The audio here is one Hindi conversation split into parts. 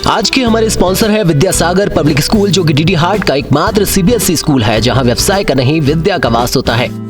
आज के हमारे स्पॉन्सर है विद्यासागर पब्लिक स्कूल, जो कि डीडी हार्ट का एकमात्र सीबीएसई स्कूल है जहां व्यवसाय का नहीं विद्या का वास होता है।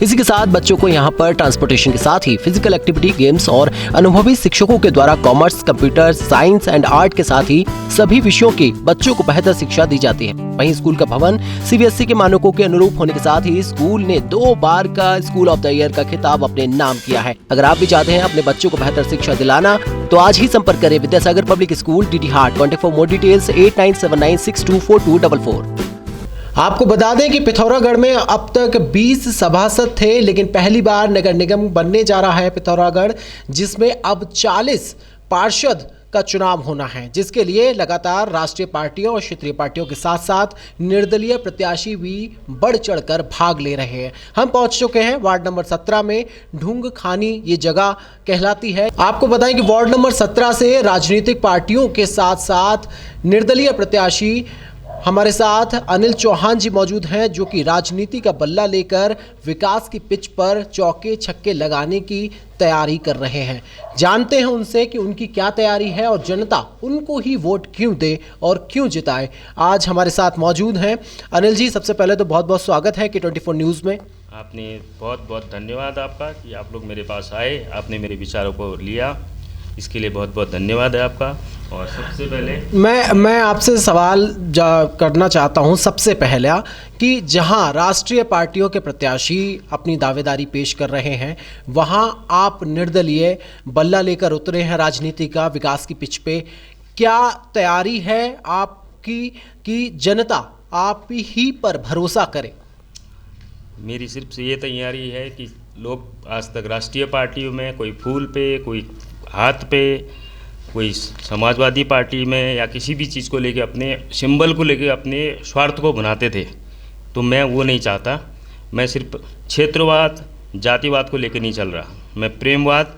इसी के साथ बच्चों को यहाँ पर ट्रांसपोर्टेशन के साथ ही फिजिकल एक्टिविटी, गेम्स और अनुभवी शिक्षकों के द्वारा commerce, computer science and art के साथ ही सभी विषयों की बच्चों को बेहतर शिक्षा दी जाती है। वहीं स्कूल का भवन सीबीएसई के मानकों के अनुरूप होने के साथ ही स्कूल ने 2 बार का स्कूल ऑफ द ईयर का खिताब अपने नाम किया है। अगर आप भी चाहते हैं अपने बच्चों को बेहतर शिक्षा दिलाना तो आज ही संपर्क करें Vidyasagar public school, DD heart. Contact for more details 8979624244। आपको बता दें कि पिथौरागढ़ में अब तक 20 सभासद थे, लेकिन पहली बार नगर निगम बनने जा रहा है पिथौरागढ़, जिसमें अब 40 पार्षद का चुनाव होना है, जिसके लिए लगातार राष्ट्रीय पार्टियों और क्षेत्रीय पार्टियों के साथ साथ निर्दलीय प्रत्याशी भी बढ़ चढ़कर भाग ले रहे हैं। हम पहुंच चुके हैं वार्ड नंबर 17 में। ढूंग खानी ये जगह कहलाती है। आपको बताएं कि वार्ड नंबर 17 से राजनीतिक पार्टियों के साथ साथ निर्दलीय प्रत्याशी हमारे साथ अनिल चौहान जी मौजूद हैं, जो कि राजनीति का बल्ला लेकर विकास की पिच पर चौके छक्के लगाने की तैयारी कर रहे हैं। जानते हैं उनसे कि उनकी क्या तैयारी है और जनता उनको ही वोट क्यों दे और क्यों जिताए। आज हमारे साथ मौजूद हैं अनिल जी। सबसे पहले तो बहुत बहुत स्वागत है K24 न्यूज़ में। आपने बहुत बहुत धन्यवाद आपका कि आप लोग मेरे पास आए, आपने मेरे विचारों को लिया, इसके लिए बहुत बहुत धन्यवाद है आपका। और सबसे पहले मैं आपसे सवाल करना चाहता हूं सबसे पहला कि जहां राष्ट्रीय पार्टियों के प्रत्याशी अपनी दावेदारी पेश कर रहे हैं, वहां आप निर्दलीय बल्ला लेकर उतरे हैं राजनीति का विकास की पिच पे। क्या तैयारी है आपकी कि जनता आप ही पर भरोसा करे? मेरी सिर्फ ये तैयारी है कि लोग आज तक राष्ट्रीय पार्टियों में कोई फूल पे, कोई हाथ पे, कोई समाजवादी पार्टी में या किसी भी चीज़ को लेके, अपने सिंबल को लेके अपने स्वार्थ को बनाते थे, तो मैं वो नहीं चाहता। मैं सिर्फ क्षेत्रवाद, जातिवाद को लेके नहीं चल रहा, मैं प्रेमवाद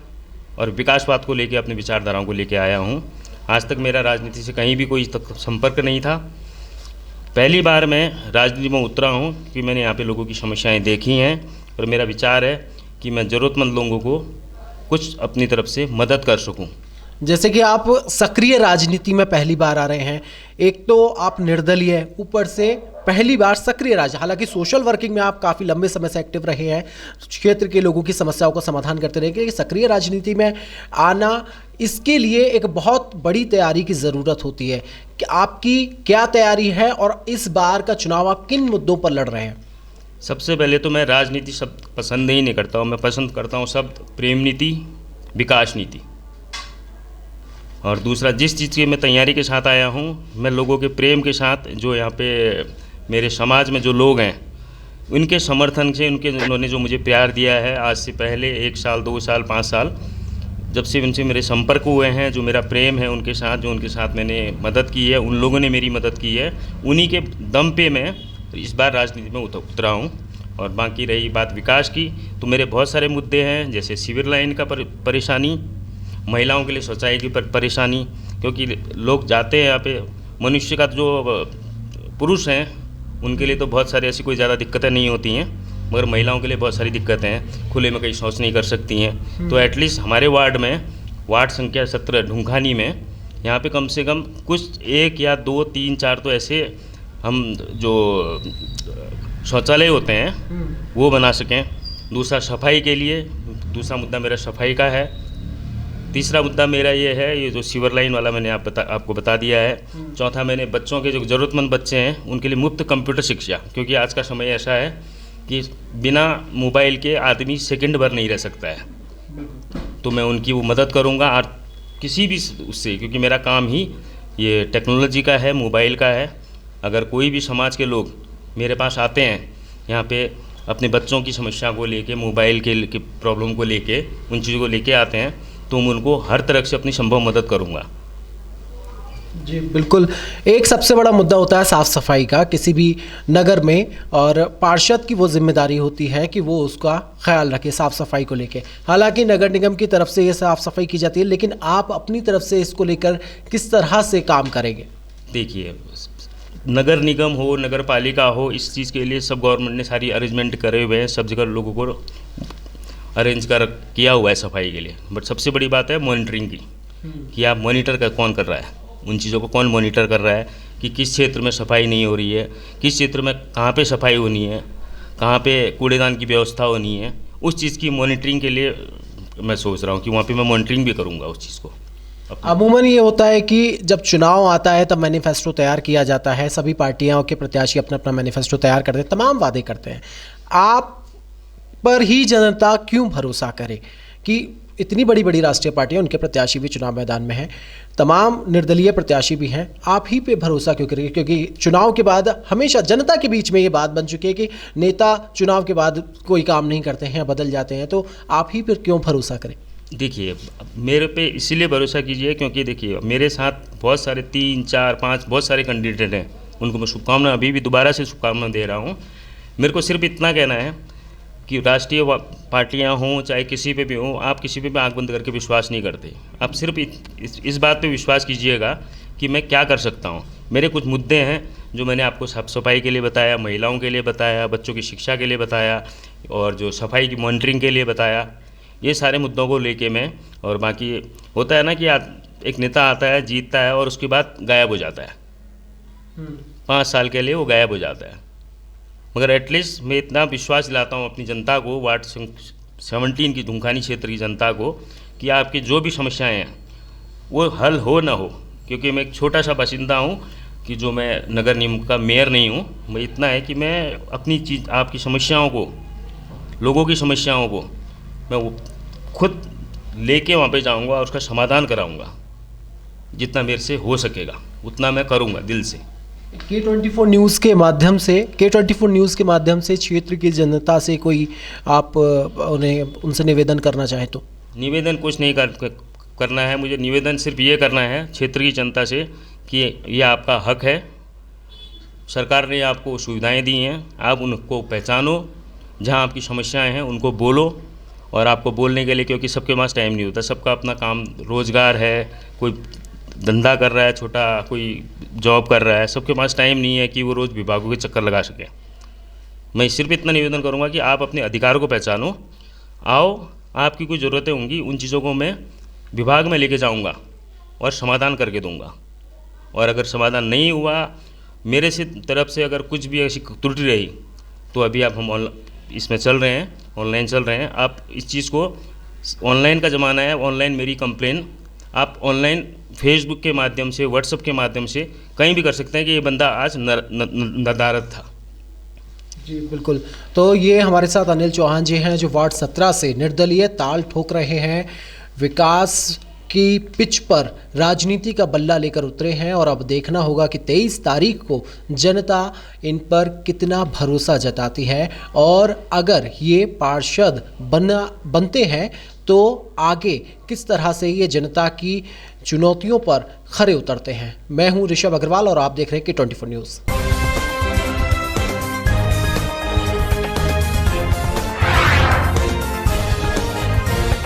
और विकासवाद को लेके अपने विचारधाराओं को लेके आया हूँ। आज तक मेरा राजनीति से कहीं भी कोई तक संपर्क नहीं था। पहली बार मैं राजनीति में उतरा हूँ कि मैंने यहाँ पे लोगों की समस्याएँ देखी हैं और मेरा विचार है कि मैं ज़रूरतमंद लोगों को कुछ अपनी तरफ से मदद कर सकूं। जैसे कि आप सक्रिय राजनीति में पहली बार आ रहे हैं, एक तो आप निर्दलीय, ऊपर से पहली बार सक्रिय हालांकि सोशल वर्किंग में आप काफ़ी लंबे समय से एक्टिव रहे हैं, क्षेत्र के लोगों की समस्याओं का समाधान करते रहे। कि सक्रिय राजनीति में आना, इसके लिए एक बहुत बड़ी तैयारी की ज़रूरत होती है कि आपकी क्या तैयारी है और इस बार का चुनाव आप किन मुद्दों पर लड़ रहे हैं? सबसे पहले तो मैं राजनीति शब्द पसंद ही नहीं करता हूँ। मैं पसंद करता हूँ शब्द प्रेम नीति, विकास नीति। और दूसरा, जिस चीज़ की मैं तैयारी के साथ आया हूँ, मैं लोगों के प्रेम के साथ, जो यहाँ पे मेरे समाज में जो लोग हैं उनके समर्थन से, उन्होंने जो मुझे प्यार दिया है आज से पहले 1 साल, 2 साल, 5 साल, जब से उनसे मेरे संपर्क हुए हैं, जो मेरा प्रेम है उनके साथ, जो उनके साथ मैंने मदद की है, उन लोगों ने मेरी मदद की है, उन्हीं के दम पे मैं इस बार राजनीति में उतरा हूँ। और बाकी रही बात विकास की, तो मेरे बहुत सारे मुद्दे हैं, जैसे सीवर लाइन का परेशानी, महिलाओं के लिए शौचालय की परेशानी, क्योंकि लोग जाते हैं यहाँ पे, मनुष्य का जो पुरुष हैं उनके लिए तो बहुत सारी ऐसी कोई ज़्यादा दिक्कतें नहीं होती हैं, मगर महिलाओं के लिए बहुत सारी दिक्कतें हैं, खुले में कहीं शौच नहीं कर सकती हैं। तो एटलीस्ट हमारे वार्ड में, वार्ड संख्या 17 ढूंघानी में, यहाँ पे कम से कम कुछ 1 या 2, 3, 4 तो ऐसे हम जो शौचालय होते हैं वो बना सकें। दूसरा, सफाई के लिए, दूसरा मुद्दा मेरा सफाई का है। तीसरा मुद्दा मेरा ये है, ये जो सीवर लाइन वाला मैंने आपको बता दिया है। चौथा, मैंने बच्चों के जो ज़रूरतमंद बच्चे हैं उनके लिए मुफ्त कंप्यूटर शिक्षा, क्योंकि आज का समय ऐसा है कि बिना मोबाइल के आदमी सेकंड भर नहीं रह सकता है। तो मैं उनकी वो मदद करूँगा, और किसी भी उससे, क्योंकि मेरा काम ही ये टेक्नोलॉजी का है, मोबाइल का है। अगर कोई भी समाज के लोग मेरे पास आते हैं यहाँ पे अपने बच्चों की समस्या को लेके, मोबाइल के प्रॉब्लम को लेके, उन चीज़ों को लेके आते हैं, तो मैं उनको हर तरह से अपनी संभव मदद करूँगा। जी बिल्कुल। एक सबसे बड़ा मुद्दा होता है साफ़ सफाई का किसी भी नगर में, और पार्षद की वो जिम्मेदारी होती है कि वो उसका ख्याल रखे साफ़ सफाई को लेके। हालांकि नगर निगम की तरफ से ये साफ़ सफाई की जाती है, लेकिन आप अपनी तरफ से इसको लेकर किस तरह से काम करेंगे? देखिए, नगर निगम हो, नगर पालिका हो, इस चीज़ के लिए सब गवर्नमेंट ने सारी अरेंजमेंट करे हुए हैं, सब जगह लोगों को अरेंज किया हुआ है सफाई के लिए। बट सबसे बड़ी बात है मॉनिटरिंग की, कि आप मॉनिटर कौन कर रहा है। उन चीज़ों को कौन मॉनिटर कर रहा है कि किस क्षेत्र में सफाई नहीं हो रही है, किस क्षेत्र में कहाँ पे सफाई होनी है, कहाँ पे कूड़ेदान की व्यवस्था होनी है। उस चीज़ की मॉनिटरिंग के लिए मैं सोच रहा हूँ कि वहाँ पे मैं मॉनिटरिंग भी करूँगा उस चीज़ को। अमूमन ये होता है कि जब चुनाव आता है तब मैनिफेस्टो तैयार किया जाता है, सभी पार्टियों के प्रत्याशी अपना अपना मैनिफेस्टो तैयार करते हैं, तमाम वादे करते हैं। आप पर ही जनता क्यों भरोसा करे कि इतनी बड़ी बड़ी राष्ट्रीय पार्टियां, उनके प्रत्याशी भी चुनाव मैदान में हैं, तमाम निर्दलीय प्रत्याशी भी हैं, आप ही पे भरोसा क्यों करेंगे? क्योंकि चुनाव के बाद हमेशा जनता के बीच में ये बात बन चुकी है कि नेता चुनाव के बाद कोई काम नहीं करते हैं, बदल जाते हैं, तो आप ही पर क्यों भरोसा करें? देखिए, मेरे पे इसीलिए भरोसा कीजिए क्योंकि देखिए मेरे साथ बहुत सारे 3, 4, 5 बहुत सारे कैंडिडेट हैं, उनको मैं शुभकामना अभी भी दोबारा से शुभकामना दे रहा हूँ। मेरे को सिर्फ इतना कहना है कि राष्ट्रीय पार्टियां हों चाहे किसी पे भी हों, आप किसी पे भी आंख बंद करके विश्वास नहीं करते। आप सिर्फ इस बात पे विश्वास कीजिएगा कि मैं क्या कर सकता हूँ। मेरे कुछ मुद्दे हैं जो मैंने आपको साफ सफाई के लिए बताया, महिलाओं के लिए बताया, बच्चों की शिक्षा के लिए बताया और जो सफाई की मॉनिटरिंग के लिए बताया। ये सारे मुद्दों को लेके मैं, और बाकी होता है ना कि एक नेता आता है, जीतता है और उसके बाद गायब हो जाता है, 5 साल के लिए वो गायब हो जाता है। मगर एटलीस्ट मैं इतना विश्वास दिलाता हूँ अपनी जनता को, वार्ड 17 की धुंखानी क्षेत्र की जनता को, कि आपकी जो भी समस्याएं हैं वो हल हो ना हो। क्योंकि मैं एक छोटा सा बाशिंदा हूँ कि जो मैं नगर निगम का मेयर नहीं हूँ। मैं इतना है कि मैं अपनी चीज़, आपकी समस्याओं को, लोगों की समस्याओं को मैं वो खुद लेके वहाँ पे जाऊँगा और उसका समाधान कराऊँगा। जितना मेरे से हो सकेगा उतना मैं करूँगा दिल से। K24 न्यूज़ के माध्यम से क्षेत्र की जनता से कोई आप उनसे निवेदन करना चाहें तो? निवेदन कुछ नहीं करना है मुझे। निवेदन सिर्फ ये करना है क्षेत्र की जनता से कि ये आपका हक है। सरकार ने आपको सुविधाएं दी हैं, आप उनको पहचानो, जहां आपकी समस्याएं हैं उनको बोलो। और आपको बोलने के लिए, क्योंकि सबके पास टाइम नहीं होता, सबका अपना काम रोज़गार है, कोई धंधा कर रहा है छोटा, कोई जॉब कर रहा है, सबके पास टाइम नहीं है कि वो रोज़ विभागों के चक्कर लगा सके। मैं सिर्फ इतना निवेदन करूंगा कि आप अपने अधिकारों को पहचानो, आओ, आपकी कोई ज़रूरतें होंगी उन चीज़ों को मैं विभाग में लेके जाऊंगा और समाधान करके दूंगा। और अगर समाधान नहीं हुआ मेरे से तरफ से, अगर कुछ भी ऐसी त्रुटि रही, तो अभी हम इसमें चल रहे हैं, ऑनलाइन चल रहे हैं। आप इस चीज़ को, ऑनलाइन का ज़माना है, ऑनलाइन मेरी कंप्लेन आप ऑनलाइन फेसबुक के माध्यम से, व्हाट्सएप के माध्यम से कहीं भी कर सकते हैं कि ये बंदा आज नदारद था। जी बिल्कुल। तो ये हमारे साथ अनिल चौहान जी हैं जो वार्ड 17 से निर्दलीय ताल ठोक रहे हैं, विकास की पिच पर राजनीति का बल्ला लेकर उतरे हैं। और अब देखना होगा कि 23 तारीख को जनता इन पर कितना भरोसा जताती है, और अगर ये पार्षद बनते हैं तो आगे किस तरह से ये जनता की चुनौतियों पर खरे उतरते हैं। मैं हूं ऋषभ अग्रवाल और आप देख रहे हैं K24 न्यूज़।